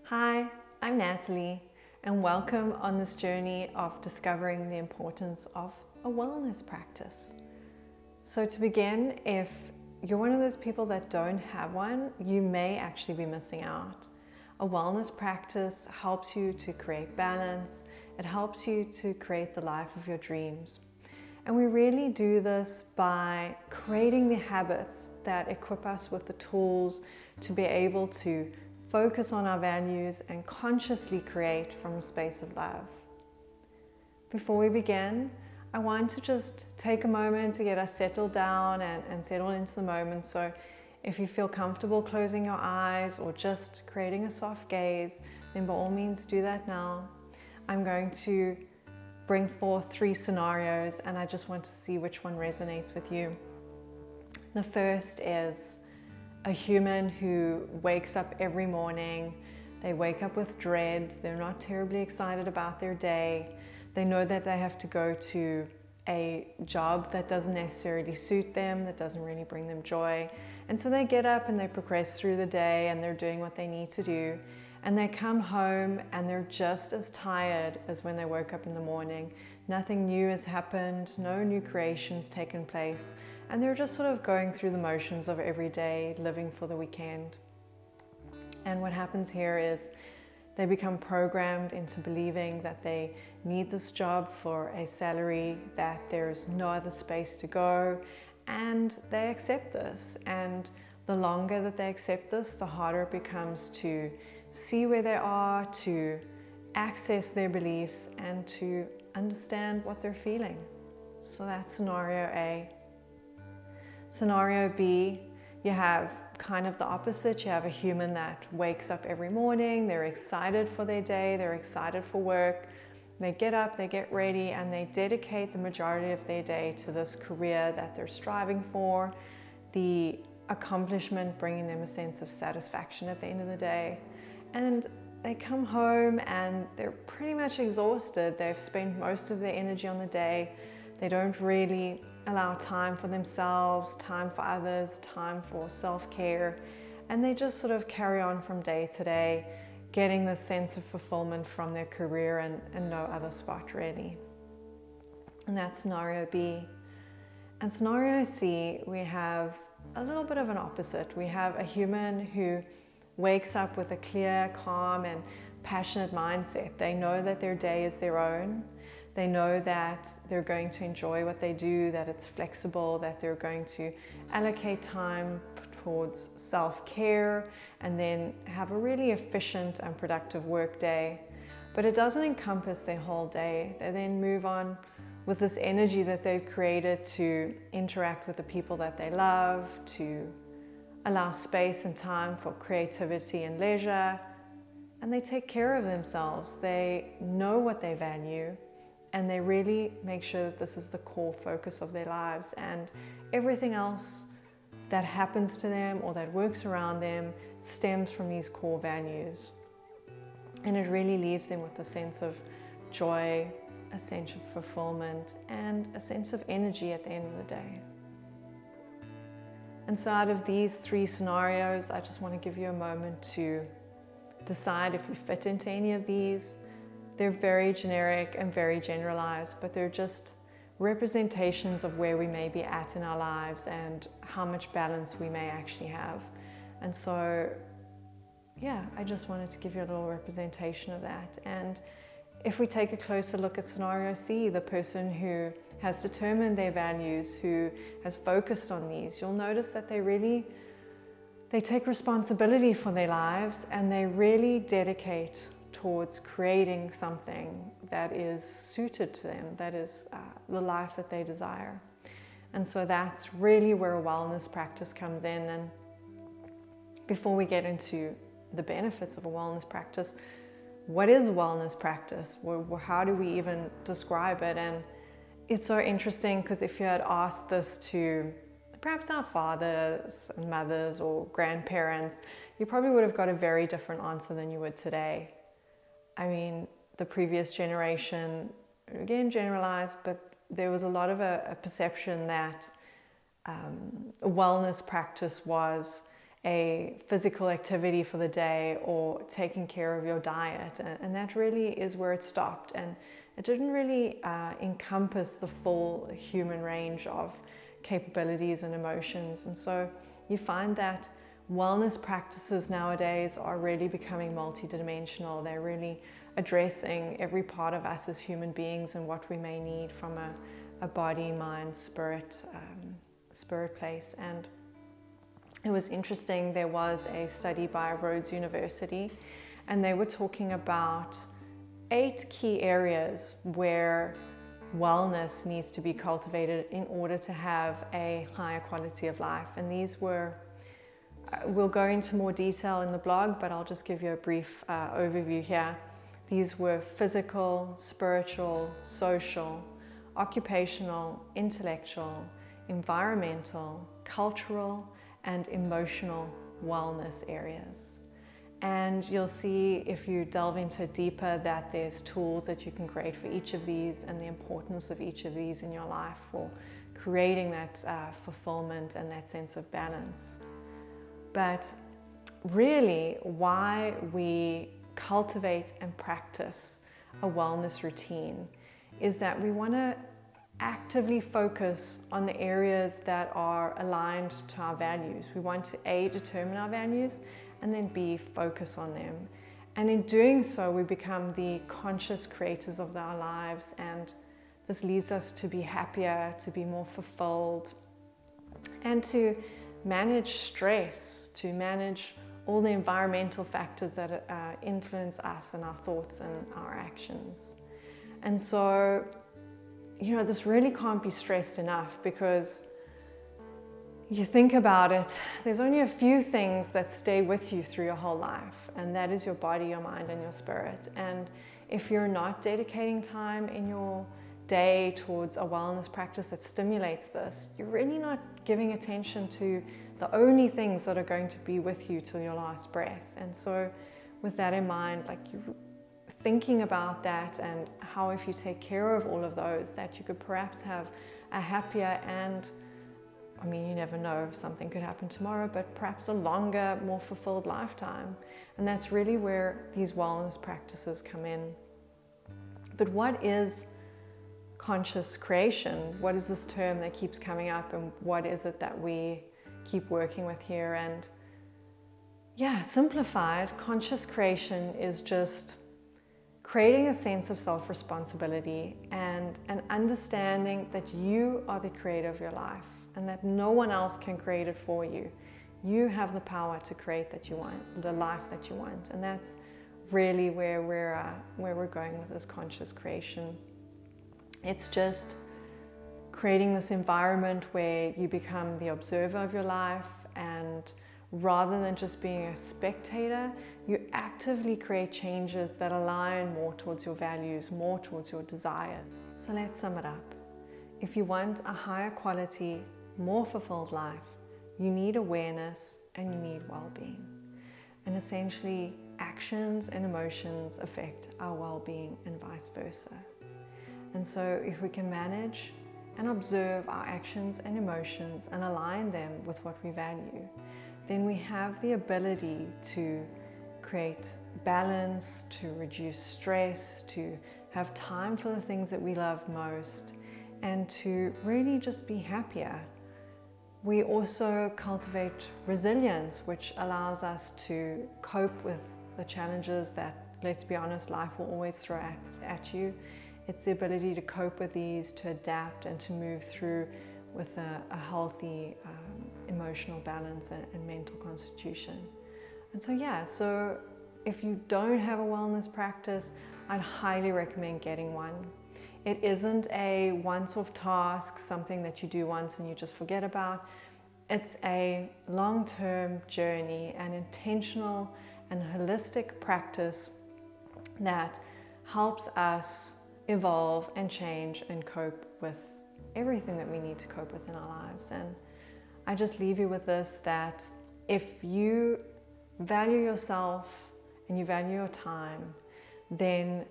Hi, I'm Natalie, and welcome on this journey of discovering the importance of a wellness practice. So to begin, if you're one of those people that don't have one, you may actually be missing out. A wellness practice helps you to create balance. It helps you to create the life of your dreams. And we really do this by creating the habits that equip us with the tools to be able to focus on our values and consciously create from a space of love. Before we begin, I want to just take a moment to get us settled down and settle into the moment. So if you feel comfortable closing your eyes or just creating a soft gaze, then by all means do that now. I'm going to bring forth 3 scenarios and I just want to see which one resonates with you. The first is a human who wakes up every morning. They wake up with dread. They're not terribly excited about their day. They know that they have to go to a job that doesn't necessarily suit them, that doesn't really bring them joy. And so they get up and they progress through the day and they're doing what they need to do. And they come home and they're just as tired as when they woke up in the morning. Nothing new has happened, no new creations taken place. And they're just sort of going through the motions of every day, living for the weekend. And what happens here is they become programmed into believing that they need this job for a salary, that there's no other space to go, and they accept this. And the longer that they accept this, the harder it becomes to see where they are, to access their beliefs, and to understand what they're feeling. So that's scenario A. Scenario B, you have kind of the opposite. You have a human that wakes up every morning, they're excited for their day, they're excited for work. They get up, they get ready, and they dedicate the majority of their day to this career that they're striving for, the accomplishment bringing them a sense of satisfaction at the end of the day. And they come home and they're pretty much exhausted. They've spent most of their energy on the day. They don't really allow time for themselves, time for others, time for self-care. And they just sort of carry on from day to day, getting this sense of fulfillment from their career and no other spot really. And that's scenario B. And scenario C, we have a little bit of an opposite. We have a human who wakes up with a clear, calm, and passionate mindset. They know that their day is their own. They know that they're going to enjoy what they do, that it's flexible, that they're going to allocate time towards self-care and then have a really efficient and productive work day. But it doesn't encompass their whole day. They then move on with this energy that they've created to interact with the people that they love, to allow space and time for creativity and leisure, and they take care of themselves. They know what they value, and they really make sure that this is the core focus of their lives, and everything else that happens to them or that works around them stems from these core values. And it really leaves them with a sense of joy, a sense of fulfillment, and a sense of energy at the end of the day. And so out of these 3 scenarios, I just want to give you a moment to decide if you fit into any of these. They're very generic and very generalized, but they're just representations of where we may be at in our lives and how much balance we may actually have. And so, yeah, I just wanted to give you a little representation of that. And if we take a closer look at scenario C, the person who has determined their values, who has focused on these, you'll notice that they take responsibility for their lives and they really dedicate towards creating something that is suited to them, that is the life that they desire. And so that's really where a wellness practice comes in. And before we get into the benefits of a wellness practice, what is wellness practice? How do we even describe it? And it's so interesting because if you had asked this to perhaps our fathers and mothers or grandparents, you probably would have got a very different answer than you would today. I mean, the previous generation, again generalized, but there was a lot of a perception that a wellness practice was a physical activity for the day or taking care of your diet. And that really is where it stopped. And it didn't really encompass the full human range of capabilities and emotions. And so you find that wellness practices nowadays are really becoming multidimensional. They're really addressing every part of us as human beings and what we may need from a body, mind, spirit place. And it was interesting, there was a study by Rhodes University, and they were talking about 8 key areas where wellness needs to be cultivated in order to have a higher quality of life. And these were, we'll go into more detail in the blog, but I'll just give you a brief overview here. These were physical, spiritual, social, occupational, intellectual, environmental, cultural, and emotional wellness areas. And you'll see, if you delve into it deeper, that there's tools that you can create for each of these and the importance of each of these in your life for creating that fulfillment and that sense of balance. But really, why we cultivate and practice a wellness routine is that we want to actively focus on the areas that are aligned to our values. We want to A, determine our values, and then B, focus on them. And in doing so, we become the conscious creators of our lives, and this leads us to be happier, to be more fulfilled, and to manage stress, to manage all the environmental factors that influence us and our thoughts and our actions. And so, you know, this really can't be stressed enough, because you think about it, there's only a few things that stay with you through your whole life, and that is your body, your mind, and your spirit. And if you're not dedicating time in your day towards a wellness practice that stimulates this, you're really not giving attention to the only things that are going to be with you till your last breath. And so with that in mind, like, you thinking about that, and how if you take care of all of those, that you could perhaps have a happier and, I mean, you never know, something could happen tomorrow, but perhaps a longer, more fulfilled lifetime. And that's really where these wellness practices come in. But what is conscious creation? What is this term that keeps coming up, and what is it that we keep working with here? And yeah, simplified, conscious creation is just creating a sense of self-responsibility and an understanding that you are the creator of your life, and that no one else can create it for you. You have the power to create that you want, the life that you want. And that's really where we're going with this conscious creation. It's just creating this environment where you become the observer of your life, and rather than just being a spectator, you actively create changes that align more towards your values, more towards your desire. So let's sum it up. If you want a higher quality, more fulfilled life, you need awareness and you need well-being. And essentially, actions and emotions affect our well-being and vice versa. And so if we can manage and observe our actions and emotions and align them with what we value, then we have the ability to create balance, to reduce stress, to have time for the things that we love most, and to really just be happier. We also cultivate resilience, which allows us to cope with the challenges that, let's be honest, life will always throw at you. It's the ability to cope with these, to adapt, and to move through with a healthy emotional balance and mental constitution. And so yeah, so if you don't have a wellness practice, I'd highly recommend getting one. It isn't a once-off task, something that you do once and you just forget about. It's a long-term journey, an intentional and holistic practice that helps us evolve and change and cope with everything that we need to cope with in our lives. And I just leave you with this, that if you value yourself and you value your time, then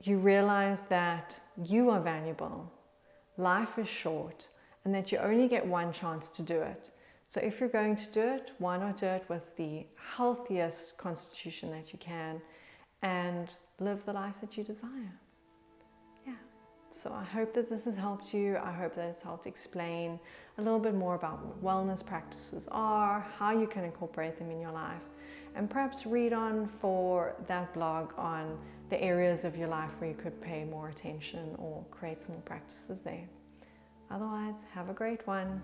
you realize that you are valuable, life is short, and that you only get one chance to do it. So if you're going to do it, why not do it with the healthiest constitution that you can and live the life that you desire? Yeah. So I hope that this has helped you. I hope that it's helped explain a little bit more about what wellness practices are, how you can incorporate them in your life, and perhaps read on for that blog on the areas of your life where you could pay more attention or create some more practices there. Otherwise, have a great one.